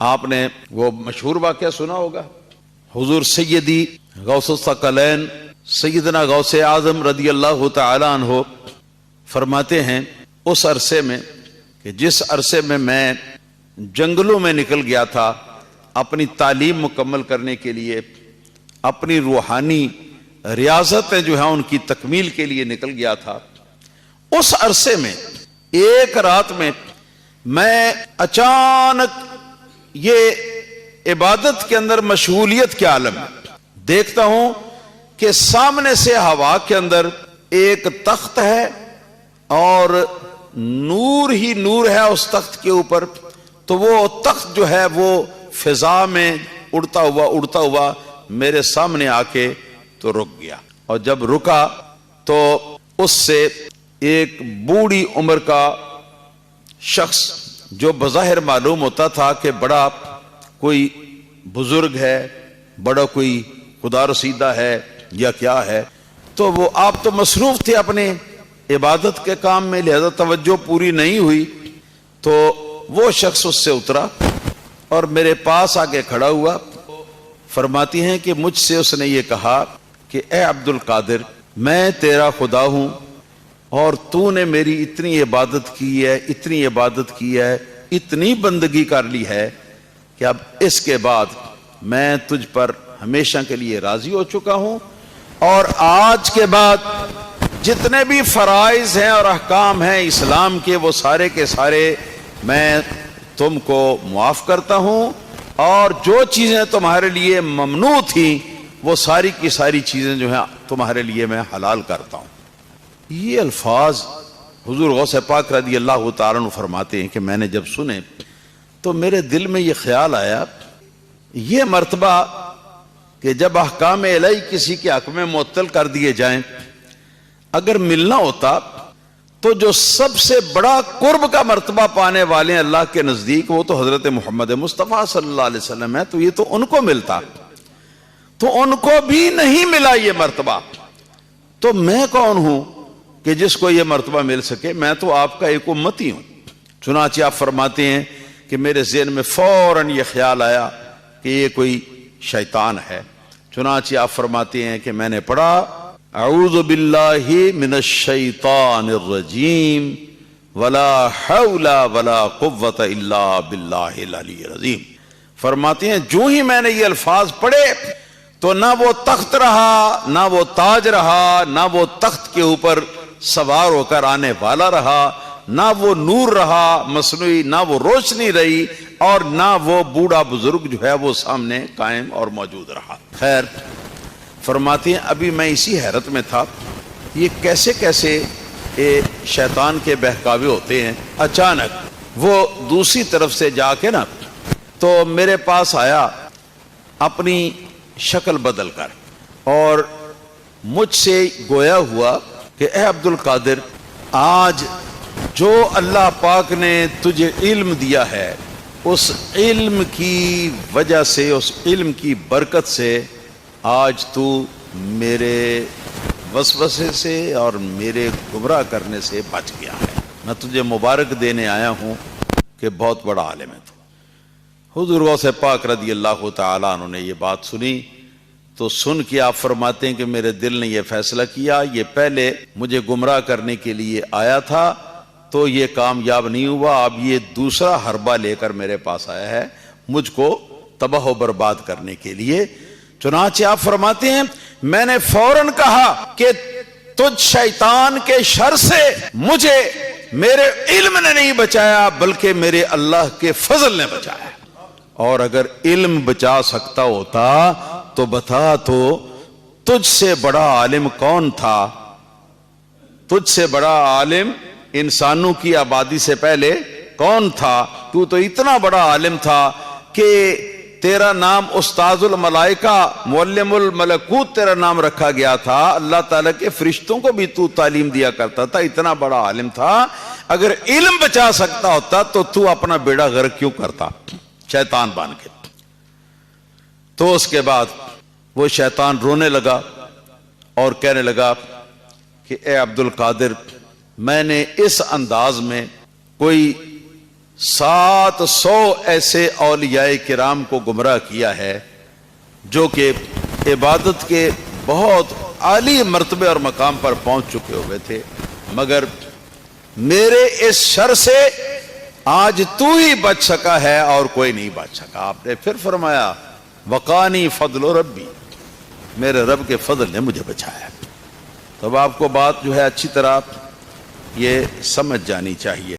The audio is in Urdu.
آپ نے وہ مشہور واقعہ سنا ہوگا، حضور سیدی غوث الثقلین سیدنا غوث اعظم رضی اللہ تعالی عنہ فرماتے ہیں اس عرصے میں کہ جس عرصے میں میں جنگلوں میں نکل گیا تھا اپنی تعلیم مکمل کرنے کے لیے، اپنی روحانی ریاضتیں جو ہیں ان کی تکمیل کے لیے نکل گیا تھا، اس عرصے میں ایک رات میں اچانک یہ عبادت کے اندر مشغولیت کے عالم میں دیکھتا ہوں کہ سامنے سے ہوا کے اندر ایک تخت ہے اور نور ہی نور ہے اس تخت کے اوپر، تو وہ تخت جو ہے وہ فضا میں اڑتا ہوا میرے سامنے آ کے تو رک گیا، اور جب رکا تو اس سے ایک بوڑھی عمر کا شخص جو بظاہر معلوم ہوتا تھا کہ بڑا کوئی بزرگ ہے، بڑا کوئی خدا رسیدہ ہے یا کیا ہے، تو وہ آپ تو مصروف تھے اپنے عبادت کے کام میں، لہذا توجہ پوری نہیں ہوئی، تو وہ شخص اس سے اترا اور میرے پاس آ کے کھڑا ہوا۔ فرماتی ہیں کہ مجھ سے اس نے یہ کہا کہ اے عبد القادر، میں تیرا خدا ہوں اور تو نے میری اتنی عبادت کی ہے، اتنی بندگی کر لی ہے کہ اب اس کے بعد میں تجھ پر ہمیشہ کے لیے راضی ہو چکا ہوں، اور آج کے بعد جتنے بھی فرائض ہیں اور احکام ہیں اسلام کے وہ سارے کے سارے میں تم کو معاف کرتا ہوں، اور جو چیزیں تمہارے لیے ممنوع تھیں وہ ساری کی ساری چیزیں جو ہیں تمہارے لیے میں حلال کرتا ہوں۔ یہ الفاظ حضور غوث پاک رضی اللہ تعالیٰ عنہ فرماتے ہیں کہ میں نے جب سنے تو میرے دل میں یہ خیال آیا، یہ مرتبہ کہ جب احکام الہی کسی کے حق میں معطل کر دیے جائیں، اگر ملنا ہوتا تو جو سب سے بڑا قرب کا مرتبہ پانے والے ہیں اللہ کے نزدیک وہ تو حضرت محمد مصطفیٰ صلی اللہ علیہ وسلم ہے، تو یہ تو ان کو ملتا، تو ان کو بھی نہیں ملا یہ مرتبہ، تو میں کون ہوں کہ جس کو یہ مرتبہ مل سکے؟ میں تو آپ کا ایک امتی ہوں۔ چنانچہ آپ فرماتے ہیں کہ میرے ذہن میں فوراً یہ خیال آیا کہ یہ کوئی شیطان ہے، چنانچہ آپ فرماتے ہیں کہ میں نے پڑھا اعوذ باللہ من الشیطان الرجیم ولا حول ولا قوة الا باللہ العلی العظیم۔ فرماتے ہیں جو ہی میں نے یہ الفاظ پڑھے تو نہ وہ تخت رہا، نہ وہ تاج رہا، نہ وہ تخت کے اوپر سوار ہو کر آنے والا رہا، نہ وہ نور رہا مصنوعی، نہ وہ روشنی رہی، اور نہ وہ بوڑھا بزرگ جو ہے وہ سامنے قائم اور موجود رہا۔ خیر، فرماتے ہیں ابھی میں اسی حیرت میں تھا یہ کیسے شیطان کے بہکاوے ہوتے ہیں، اچانک وہ دوسری طرف سے جا کے نا تو میرے پاس آیا اپنی شکل بدل کر، اور مجھ سے گویا ہوا کہ اے عبد القادر، آج جو اللہ پاک نے تجھے علم دیا ہے اس علم کی وجہ سے، اس علم کی برکت سے آج تو میرے وسوسے سے اور میرے گمراہ کرنے سے بچ گیا ہے، میں تجھے مبارک دینے آیا ہوں کہ بہت بڑا عالم ہے تو۔ حضور غوث پاک رضی اللہ تعالیٰ عنہ نے یہ بات سنی تو سن کے آپ فرماتے ہیں کہ میرے دل نے یہ فیصلہ کیا، یہ پہلے مجھے گمراہ کرنے کے لیے آیا تھا تو یہ کامیاب نہیں ہوا، اب یہ دوسرا حربہ لے کر میرے پاس آیا ہے مجھ کو تباہ و برباد کرنے کے لیے۔ چنانچہ آپ فرماتے ہیں میں نے فوراً کہا کہ تجھ شیطان کے شر سے مجھے میرے علم نے نہیں بچایا بلکہ میرے اللہ کے فضل نے بچایا، اور اگر علم بچا سکتا ہوتا تو بتا تو تجھ سے بڑا عالم کون تھا؟ تجھ سے بڑا عالم انسانوں کی آبادی سے پہلے کون تھا؟ تو اتنا بڑا عالم تھا کہ تیرا نام استاذ الملائکہ معلم الملکوت تیرا نام رکھا گیا تھا، اللہ تعالیٰ کے فرشتوں کو بھی تو تعلیم دیا کرتا تھا، اتنا بڑا عالم تھا، اگر علم بچا سکتا ہوتا تو اپنا بیڑا غرق کیوں کرتا شیطان بن کے؟ تو اس کے بعد وہ شیطان رونے لگا اور کہنے لگا کہ اے عبد القادر، میں نے اس انداز میں کوئی 700 ایسے اولیاء کرام کو گمراہ کیا ہے جو کہ عبادت کے بہت عالی مرتبے اور مقام پر پہنچ چکے ہوئے تھے، مگر میرے اس شر سے آج تو ہی بچ سکا ہے اور کوئی نہیں بچ سکا۔ آپ نے پھر فرمایا وقانی فضل ربی، میرے رب کے فضل نے مجھے بچایا۔ تو اب آپ کو بات جو ہے اچھی طرح یہ سمجھ جانی چاہیے۔